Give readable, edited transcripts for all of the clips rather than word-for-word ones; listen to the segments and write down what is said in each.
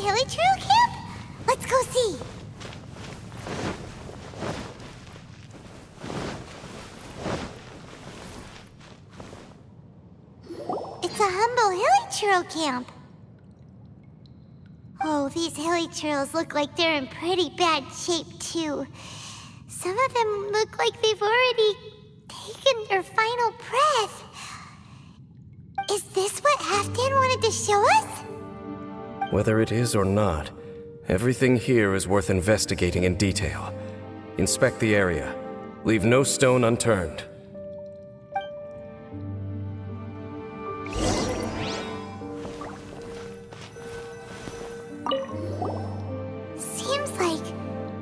hilly trail camp? Let's go see. It's a humble hilly trail camp. Oh, these hilly trails look like they're in pretty bad shape, too. Some of them look like they've already taken their final breath. Is this what Halfdan wanted to show us? Whether it is or not, everything here is worth investigating in detail. Inspect the area. Leave no stone unturned. Seems like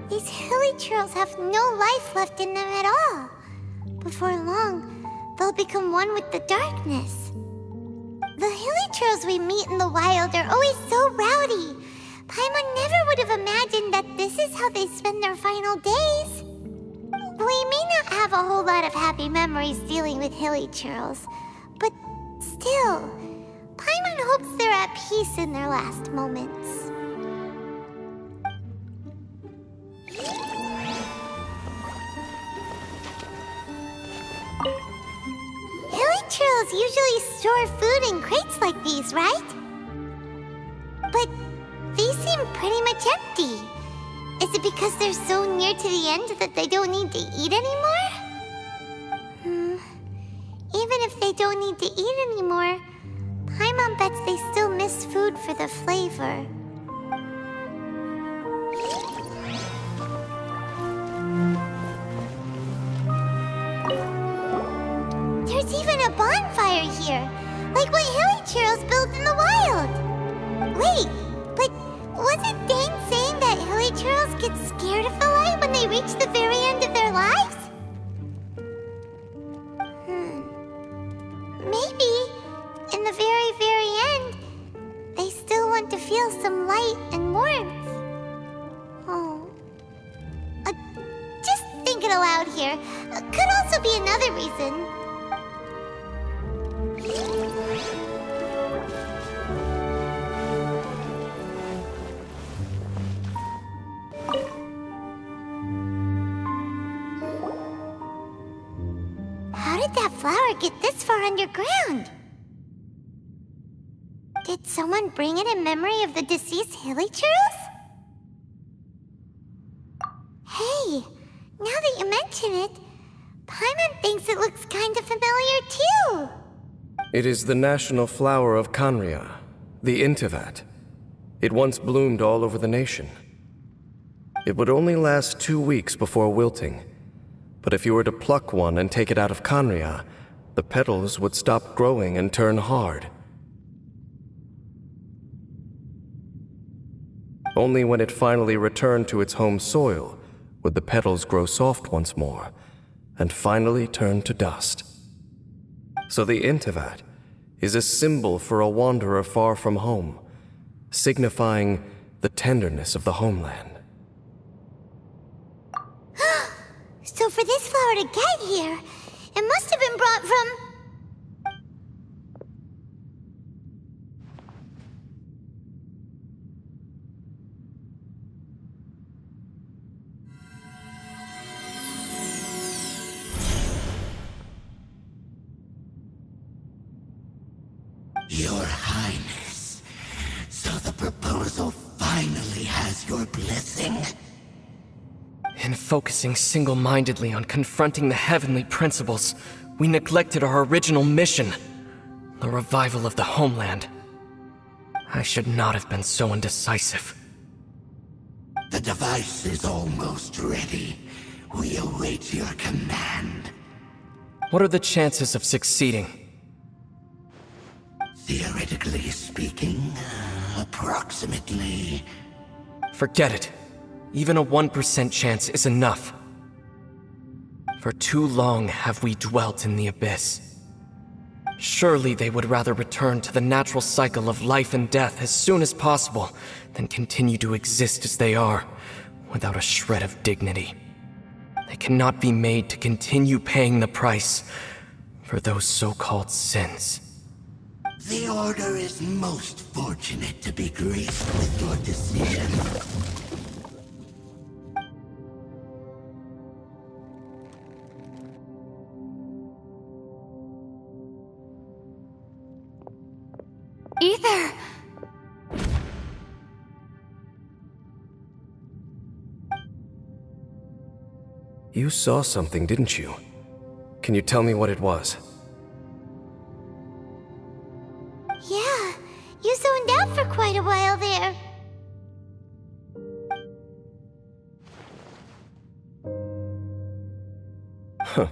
these hilly trails have no life left in them at all. Before long, they'll become one with the darkness. The hilly trails we meet in the wild are always so rowdy. Paimon never would have imagined that this is how they spend their final days. We may not have a whole lot of happy memories dealing with hilly trails, but still, Paimon hopes they're at peace in their last moments. Hilly trails usually store food in crates like these, right? But these seem pretty much empty. Is it because they're so near to the end that they don't need to eat anymore? Even if they don't need to eat anymore, Paimon bets they still miss food for the flavor. There's even a bonfire here, like what hilly trails build in the wild. Wait, but wasn't Dane saying that hilly trails get scared of the light when they reach the very end of their lives? Maybe, in the very, very end, they still want to feel some light and warmth. Oh. Just thinking aloud here. Could also be another reason. How did that flower get this far underground? Did someone bring it in memory of the deceased hilly trails? Hey, now that you mention it, Paimon thinks it looks kind of familiar too. It is the national flower of Khaenri'ah, the Inteyvat. It once bloomed all over the nation. It would only last 2 weeks before wilting. But if you were to pluck one and take it out of Khaenri'ah, the petals would stop growing and turn hard. Only when it finally returned to its home soil would the petals grow soft once more, and finally turn to dust. So the Inteyvat is a symbol for a wanderer far from home, signifying the tenderness of the homeland. So for this flower to get here, it must have been brought from... Your Highness, so the proposal finally has your blessing? In focusing single-mindedly on confronting the heavenly principles, we neglected our original mission, the revival of the homeland. I should not have been so indecisive. The device is almost ready. We await your command. What are the chances of succeeding? Theoretically speaking, approximately. Forget it. Even a 1% chance is enough. For too long have we dwelt in the abyss. Surely they would rather return to the natural cycle of life and death as soon as possible than continue to exist as they are, without a shred of dignity. They cannot be made to continue paying the price for those so-called sins. The Order is most fortunate to be graced with your decision. Ether! You saw something, didn't you? Can you tell me what it was? Yeah, you zoned out for quite a while there. Huh.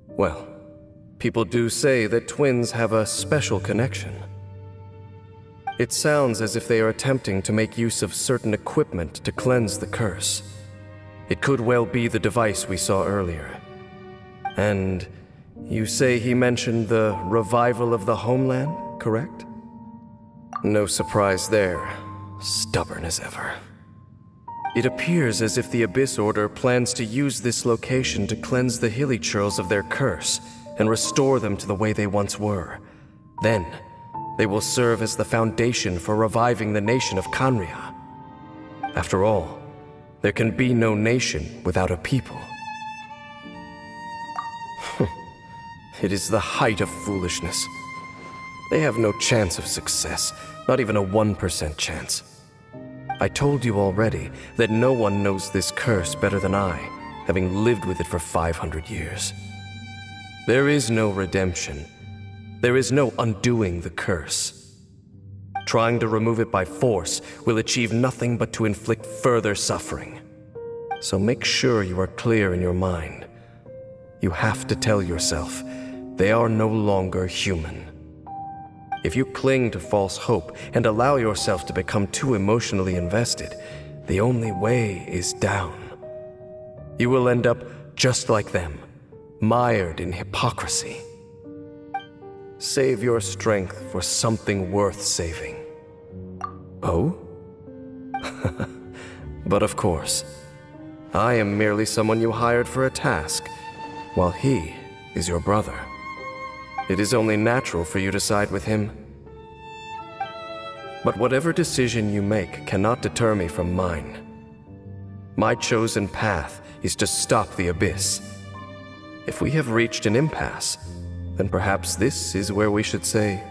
Well, people do say that twins have a special connection. It sounds as if they are attempting to make use of certain equipment to cleanse the curse. It could well be the device we saw earlier. And you say he mentioned the revival of the homeland, correct? No surprise there. Stubborn as ever. It appears as if the Abyss Order plans to use this location to cleanse the Hilichurls of their curse and restore them to the way they once were. Then, they will serve as the foundation for reviving the nation of Khaenri'ah. After all, there can be no nation without a people. It is the height of foolishness. They have no chance of success, not even a 1% chance. I told you already that no one knows this curse better than I, having lived with it for 500 years. There is no redemption. There is no undoing the curse. Trying to remove it by force will achieve nothing but to inflict further suffering. So make sure you are clear in your mind. You have to tell yourself, they are no longer human. If you cling to false hope and allow yourself to become too emotionally invested, the only way is down. You will end up just like them, mired in hypocrisy. Save your strength for something worth saving. Oh? But of course, I am merely someone you hired for a task, while he is your brother. It is only natural for you to side with him. But whatever decision you make cannot deter me from mine. My chosen path is to stop the Abyss. If we have reached an impasse, then perhaps this is where we should say...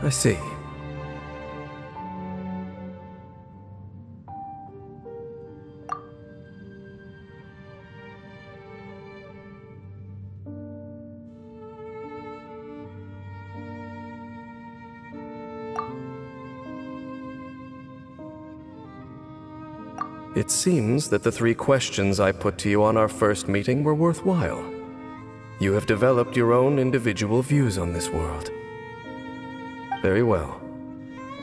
I see. It seems that the 3 questions I put to you on our first meeting were worthwhile. You have developed your own individual views on this world. Very well.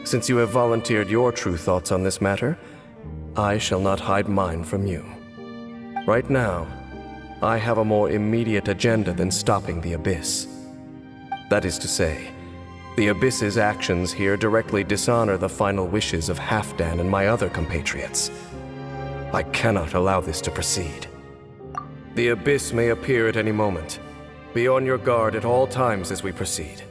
Since you have volunteered your true thoughts on this matter, I shall not hide mine from you. Right now, I have a more immediate agenda than stopping the Abyss. That is to say, the Abyss's actions here directly dishonor the final wishes of Halfdan and my other compatriots. I cannot allow this to proceed. The Abyss may appear at any moment. Be on your guard at all times as we proceed.